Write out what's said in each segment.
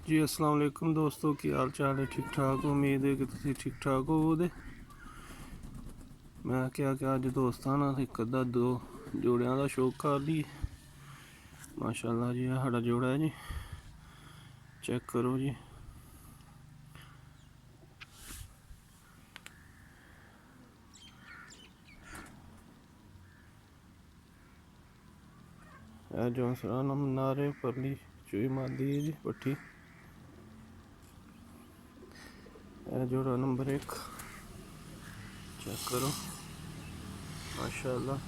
जी अस्सलाम वालेकुम दोस्तों, की हाल चाल है? ठीक ठाक, उम्मीद है कि तुम ठीक ठाक हो। मैं क्या अज दोस्तां नाल एक अद्धा दो जोड़ियां का शौक कर ली। माशाल्लाह जी, साढ़ा जोड़ा है जी, चेक करो जी। जो सराना नारे परली चुई मादी है जी पट्टी। जोड़ा नंबर 1, चेक करो माशाल्लाह।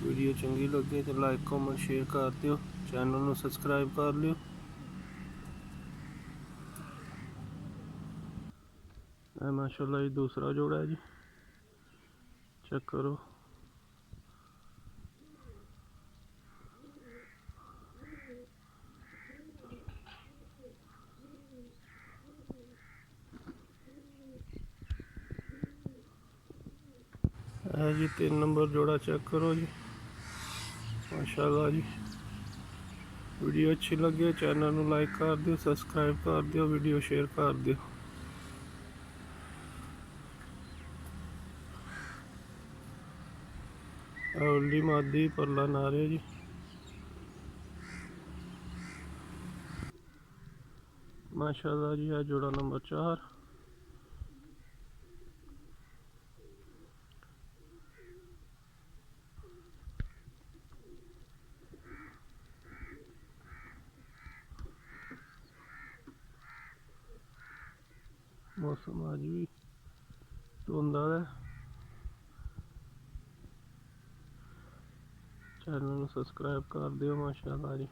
वीडियो चंगी लगे तो लाइक कमेंट शेयर कर दियो, चैनल को सब्सक्राइब कर लियो। माशाल्लाह ये दूसरा जोड़ा है जी, चेक करो। जी 3 नंबर जोड़ा, चेक करो जी माशाल्लाह जी। वीडियो अच्छी लगे चैनल को लाइक कर दियो, सब्सक्राइब कर दियो, वीडियो शेयर कर दियो। अवली मादी परला नारे जी, माशाल्लाह जी। है जोड़ा नंबर 4। मौसम अज भी धुंधा है। चैनल को सब्सक्राइब कर दियो माशाल्लाह जी।